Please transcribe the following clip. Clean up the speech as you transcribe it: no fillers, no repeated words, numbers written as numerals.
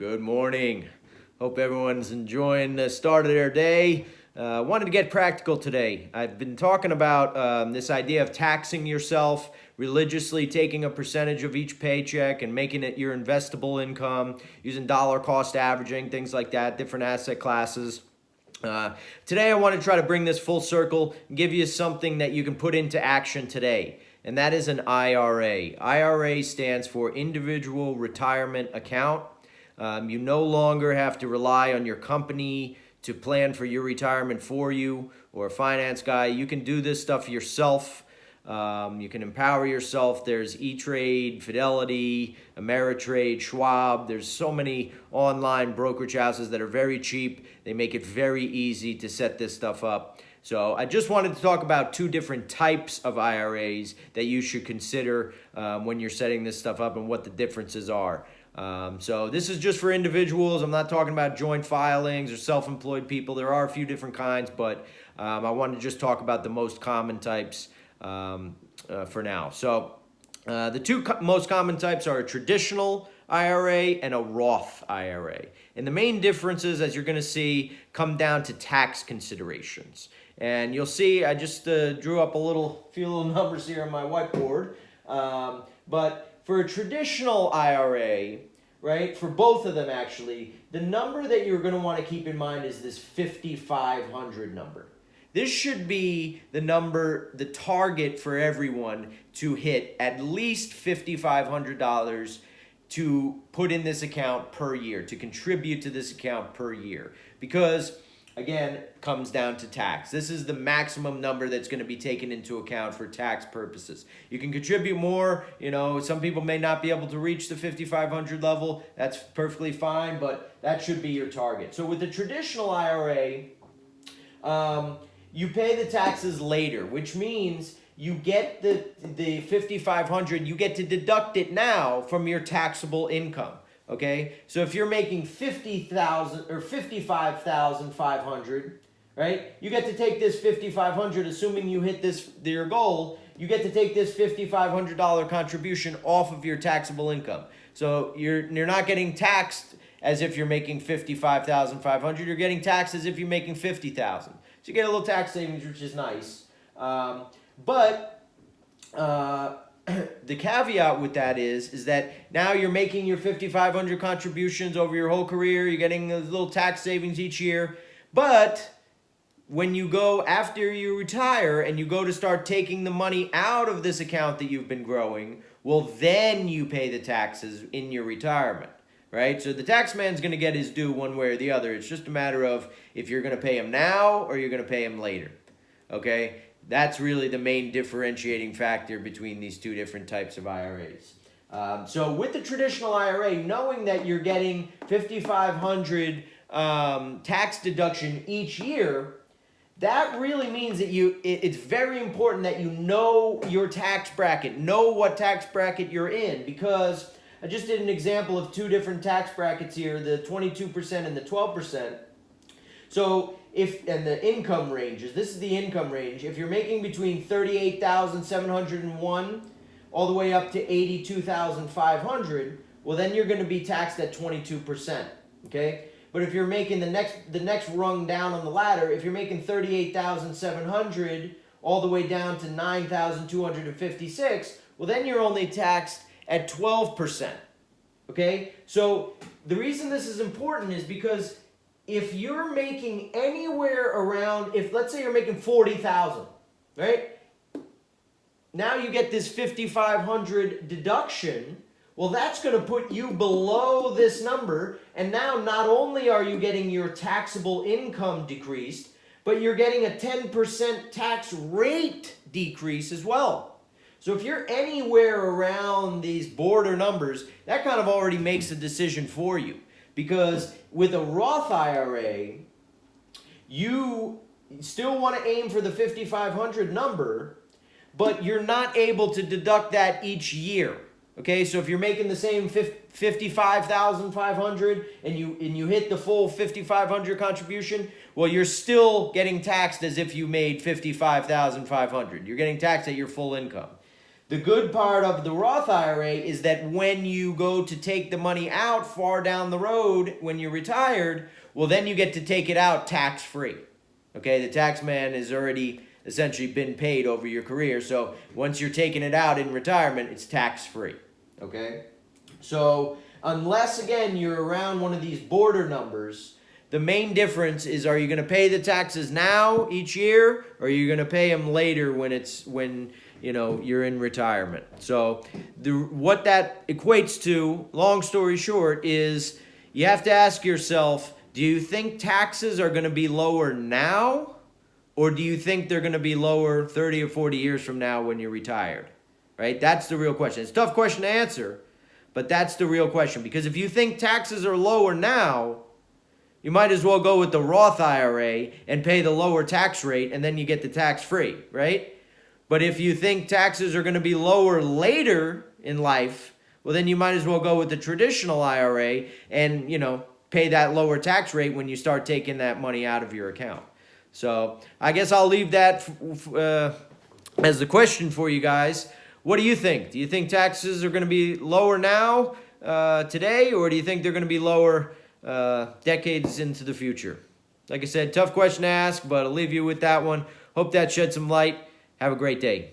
Good morning. Hope everyone's enjoying the start of their day. Wanted to get practical today. I've been talking about this idea of taxing yourself religiously, taking a percentage of each paycheck and making it your investable income, using dollar cost averaging, things like that, different asset classes. Today I want to try to bring this full circle and give you something that you can put into action today, and that is an IRA. IRA stands for Individual Retirement Account. You no longer have to rely on your company to plan for your retirement for you or a finance guy. You can do this stuff yourself. You can empower yourself. There's E-Trade, Fidelity, Ameritrade, Schwab. There's so many online brokerage houses that are very cheap. They make it very easy to set this stuff up. So I just wanted to talk about two different types of IRAs that you should consider when you're setting this stuff up and what the differences are. So this is just for individuals. I'm not talking about joint filings or self-employed people. There are a few different kinds, but I wanted to just talk about the most common types for now. So the two most common types are a traditional IRA and a Roth IRA. And the main differences, as you're going to see, come down to tax considerations. And you'll see I just drew up few little numbers here on my whiteboard. But for a traditional IRA, right, for both of them actually, the number that you're going to want to keep in mind is this 5,500 number. This should be the number, the target for everyone to hit at least $5,500 to put in this account per year, to contribute to this account per year. Because, again, it comes down to tax. This is the maximum number that's going to be taken into account for tax purposes. You can contribute more. Some people may not be able to reach the 5,500 level. That's perfectly fine, but that should be your target. So with the traditional IRA, you pay the taxes later, which means you get the 5,500, you get to deduct it now from your taxable income. Okay, so if you're making 50,000 or 55,500, right? You get to take this 5,500, assuming you hit your goal. You get to take this $5,500 contribution off of your taxable income. So you're not getting taxed as if you're making 55,500. You're getting taxed as if you're making 50,000. So you get a little tax savings, which is nice. But the caveat with that is that now you're making your 5,500 contributions over your whole career. You're getting a little tax savings each year. But when you go after you retire and you go to start taking the money out of this account that you've been growing, well, then you pay the taxes in your retirement, right? So the tax man's going to get his due one way or the other. It's just a matter of if you're going to pay him now or you're going to pay him later, okay? That's really the main differentiating factor between these two different types of IRAs. So with the traditional IRA, knowing that you're getting 5,500 tax deduction each year, that really means that it's very important that you know your tax bracket, know what tax bracket you're in, because I just did an example of two different tax brackets here, the 22% and the 12%. So and the income ranges, this is the income range. If you're making between 38,701 all the way up to 82,500, well, then you're going to be taxed at 22%, okay? But if you're making the next rung down on the ladder, if you're making 38,700 all the way down to 9,256, well, then you're only taxed at 12%, okay? So the reason this is important is because if you're making anywhere around, let's say you're making 40,000, right? Now you get this 5,500 deduction. Well, that's going to put you below this number. And now not only are you getting your taxable income decreased, but you're getting a 10% tax rate decrease as well. So if you're anywhere around these border numbers, that kind of already makes a decision for you. Because with a Roth IRA, you still want to aim for the 5,500 number, but you're not able to deduct that each year. Okay, so if you're making the same 55,500 and you hit the full 5,500 contribution, well, you're still getting taxed as if you made 55,500. You're getting taxed at your full income. The good part of the Roth IRA is that when you go to take the money out far down the road when you're retired, well, then you get to take it out tax-free. Okay, the tax man has already essentially been paid over your career. So once you're taking it out in retirement, it's tax-free. Okay? So unless, again, you're around one of these border numbers, the main difference is, are you going to pay the taxes now each year, or are you going to pay them later when you're in retirement? So what that equates to, long story short, is you have to ask yourself, do you think taxes are going to be lower now, or do you think they're going to be lower 30 or 40 years from now when you're retired? Right? That's the real question. It's a tough question to answer, but that's the real question. Because if you think taxes are lower now, you might as well go with the Roth IRA and pay the lower tax rate, and then you get the tax-free, right? But if you think taxes are going to be lower later in life, well, then you might as well go with the traditional IRA and, pay that lower tax rate when you start taking that money out of your account. So I guess I'll leave that as the question for you guys. What do you think? Do you think taxes are going to be lower now, today, or do you think they're going to be lower decades into the future? Like I said, tough question to ask, but I'll leave you with that one. Hope that shed some light. Have a great day.